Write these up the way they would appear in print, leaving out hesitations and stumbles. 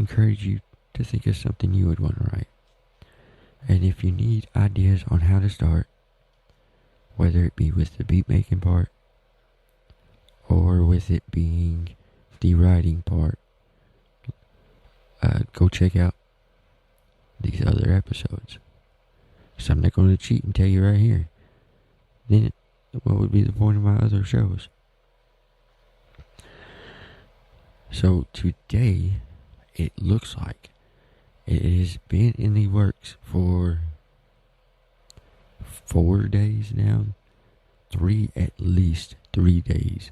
encourage you to think of something you would want to write. And if you need ideas on how to start, whether it be with the beat making part or with it being the writing part, go check out these other episodes. So I'm not going to cheat and tell you right here. Then what would be the point of my other shows? So today, it looks like it has been in the works for 4 days now. At least 3 days.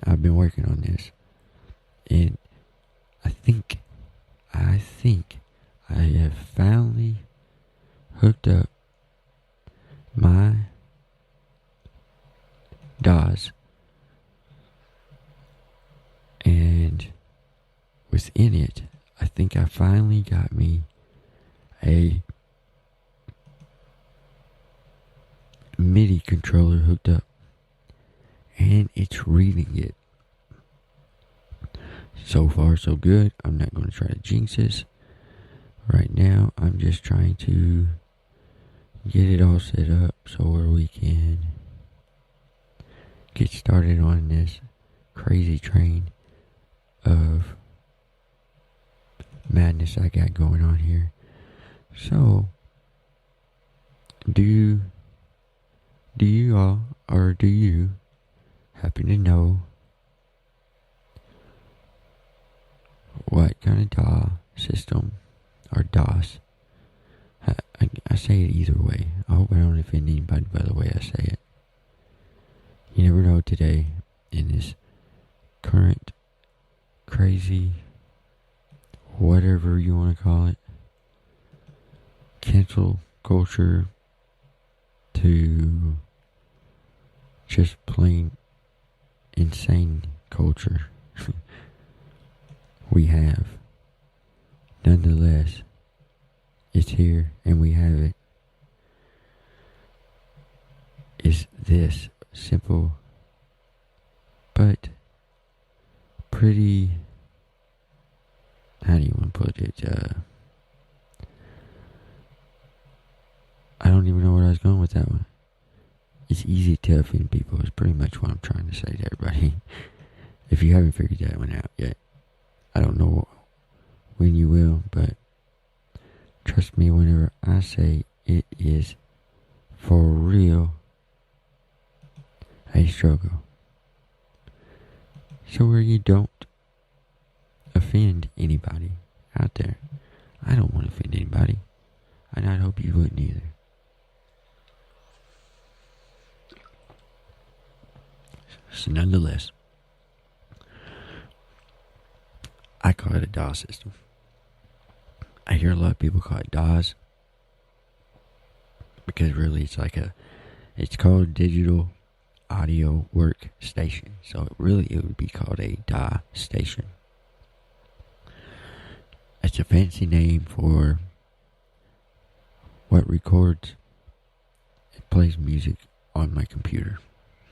I've been working on this. And I think I have finally hooked up my DAWS. And within it, I think I finally got me a MIDI controller hooked up. And it's reading it. So far, so good. I'm not going to try to jinx this. Right now, I'm just trying to get it all set up so where we can get started on this crazy train of madness I got going on here. So, do you all, or do you happen to know what kind of DAW system, or DOS, I say it either way. I hope I don't offend anybody by the way I say it. You never know today in this current crazy, whatever you want to call it, cancel culture to just plain insane culture we have. Nonetheless, it's here and we have it. Is this simple but pretty, how do you want to put it, I don't even know where I was going with that one. It's easy to offend people is pretty much what I'm trying to say to everybody. If you haven't figured that one out yet, I don't know when you will, but trust me whenever I say it is for real a struggle. So where you don't offend anybody out there. I don't want to offend anybody, and I hope you wouldn't either. So nonetheless, I call it a DAW system. I hear a lot of people call it DAWS because really it's called Digital Audio Workstation. So it would be called a DAW station. It's a fancy name for what records and plays music on my computer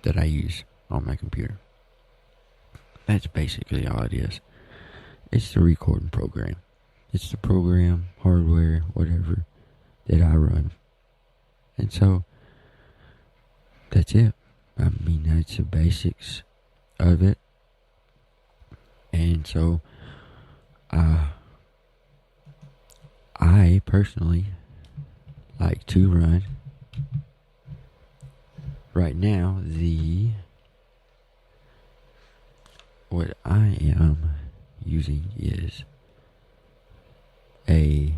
that I use on my computer. That's basically all it is. It's the recording program. It's the program, hardware, whatever, that I run. And so, that's it. I mean, that's the basics of it. And so, I personally like to run, right now, what I am using is a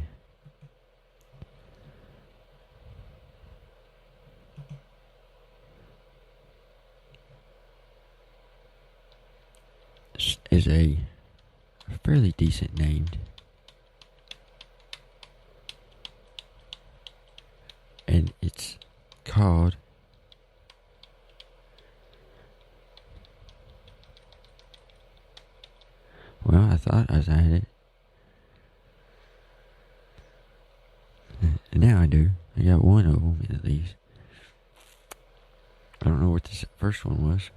fairly decent named, and it's called well, I thought I had it. And now I do. I got one of them at least. I don't know what this first one was.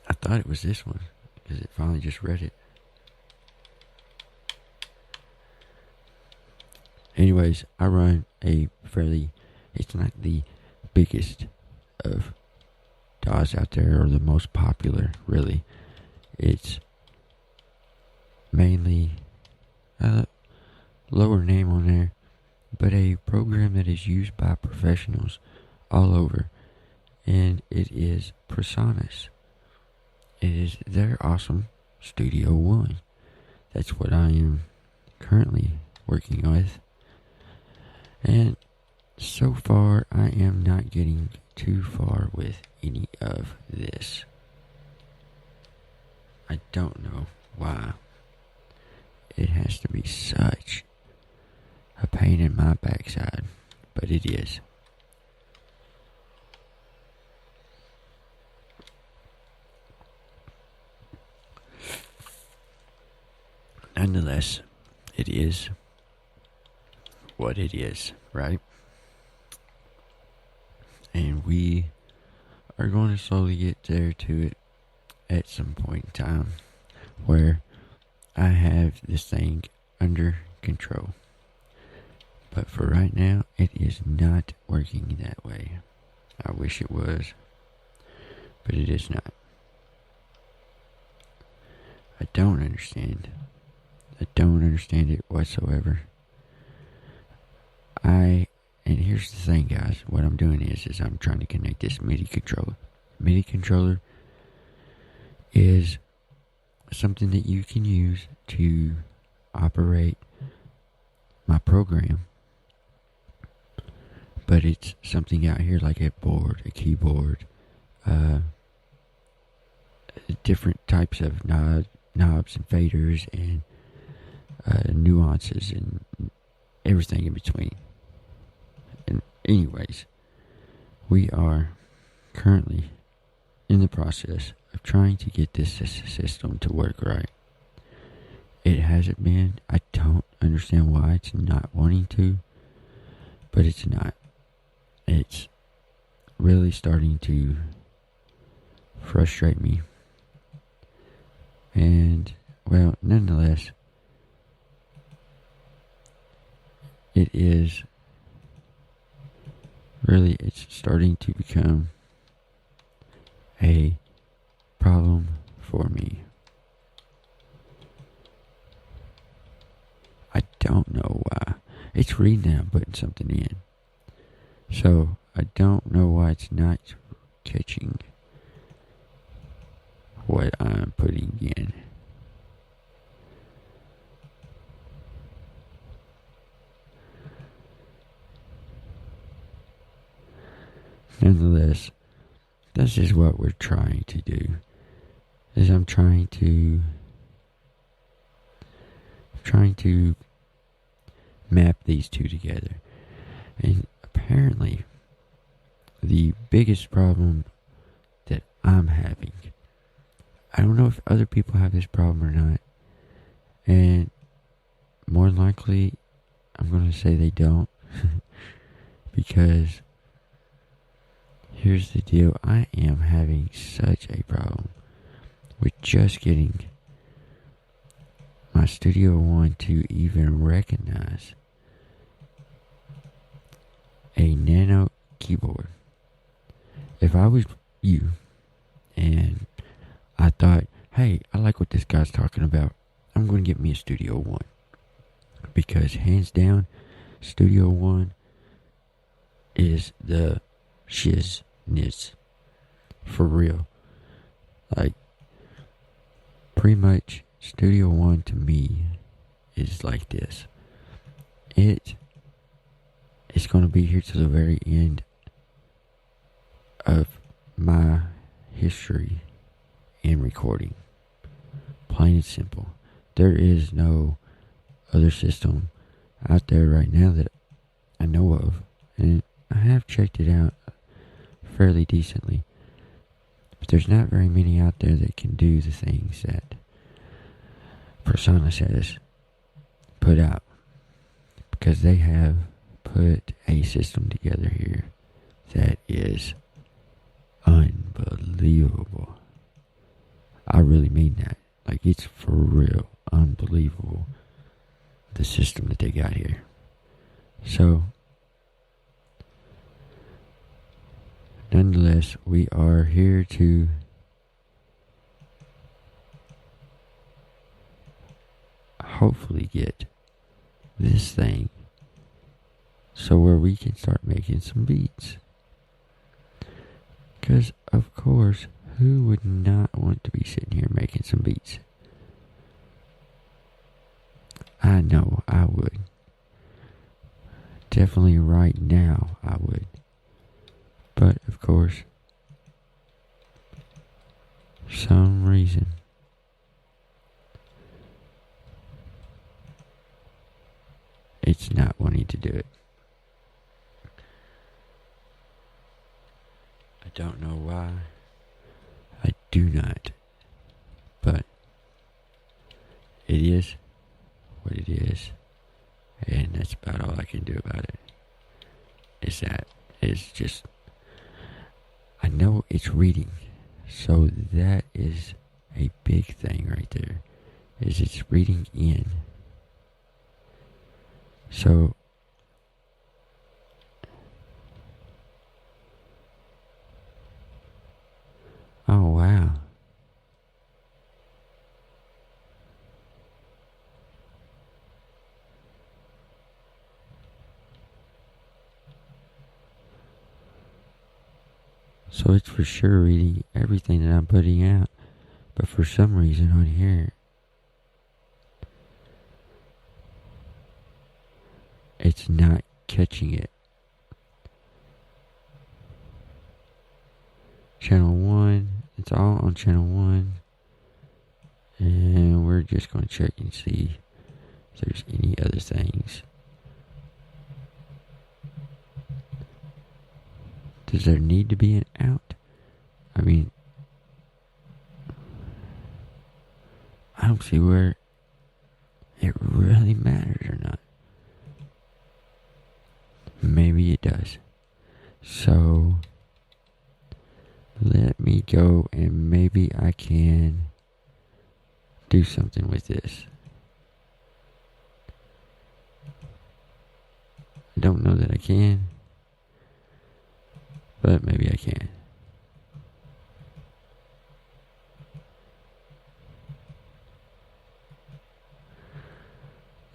I thought it was this one because it finally just read it. Anyways, I run a fairly, it's not the biggest of DAWs out there or the most popular, really. It's mainly a lower name on there, but a program that is used by professionals all over, and it is Presonus. It is their awesome Studio One. That's what I am currently working with. And so far, I am not getting too far with any of this. I don't know why. It has to be such a pain in my backside, but it is. Nonetheless, it is what it is, right? And we are going to slowly get there to it at some point in time where I have this thing under control. But for right now, it is not working that way. I wish it was, but it is not. I don't understand. I don't understand it whatsoever. And here's the thing, guys. What I'm doing is I'm trying to connect this MIDI controller. MIDI controller is something that you can use to operate my program. But it's something out here like a board, a keyboard, different types of knobs and faders and nuances and everything in between. And anyways, we are currently in the process of trying to get this system to work right. It hasn't been. I don't understand why it's not wanting to, but it's not. It's really starting to frustrate me. And, well, nonetheless, it is really, it's starting to become a problem for me. I don't know why. It's reading that I'm putting something in. So, I don't know why it's not catching what I'm putting in. Nonetheless, this is what we're trying to do. Is I'm trying to map these two together. And apparently, the biggest problem that I'm having, I don't know if other people have this problem or not, and more than likely, I'm going to say they don't, because here's the deal, I am having such a problem with just getting my Studio One to even recognize a nano keyboard. If I was you and I thought, hey, I like what this guy's talking about, I'm going to get me a Studio One, because hands down, Studio One is the shizness. For real. Like, pretty much Studio One to me is like this. It's going to be here to the very end of my history in recording. Plain and simple. There is no other system out there right now that I know of, and I have checked it out fairly decently, but there's not very many out there that can do the things that Presonus has put out, because they have put a system together here that is unbelievable. I really mean that. Like, it's for real unbelievable, the system that they got here. So, nonetheless, we are here to hopefully get this thing so where we can start making some beats. Because, of course, who would not want to be sitting here making some beats? I know I would. Definitely right now I would. But, of course, for some reason, it's not wanting to do it. I don't know why. I do not. But it is what it is. And that's about all I can do about it. It's just, I know it's reading. So that is a big thing right there. Is it's reading in. So, oh wow. So it's for sure reading everything that I'm putting out. But for some reason on here, it's not catching it. Channel 1, it's all on channel 1. And we're just going to check and see if there's any other things. Does there need to be an out? I mean, I don't see where it really matters or not. Maybe it does. So, let me go and maybe I can do something with this. I don't know that I can, but maybe I can.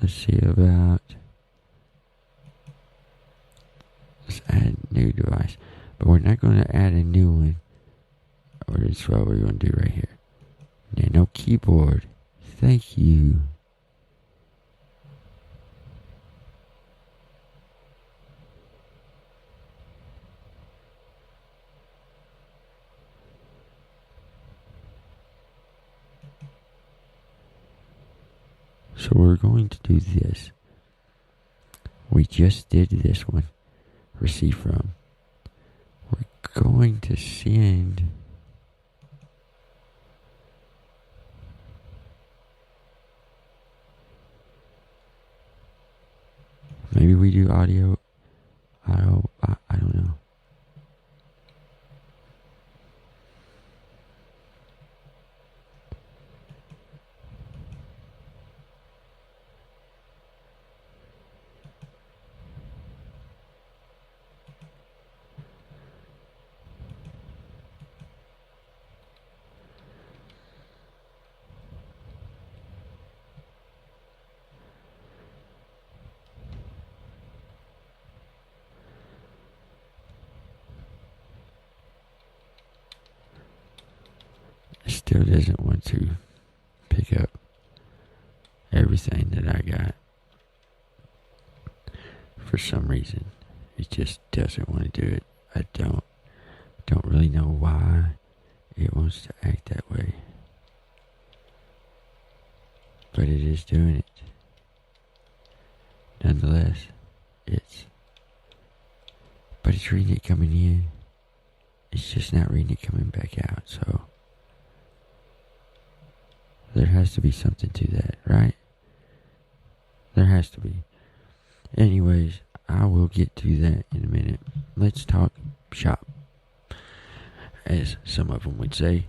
Let's see about, let's add new device, but we're not going to add a new one. Or that's what we're going to do right here. Nano keyboard. Thank you. So we're going to do this. We just did this one. Receive from. We're going to send. Maybe we do audio. I don't know. Still doesn't want to pick up everything that I got. For some reason, it just doesn't want to do it. I don't really know why it wants to act that way. But it is doing it. Nonetheless, it's reading it coming in. It's just not reading it coming back out, so there has to be something to that, right? There has to be. Anyways, I will get to that in a minute. Let's talk shop, as some of them would say.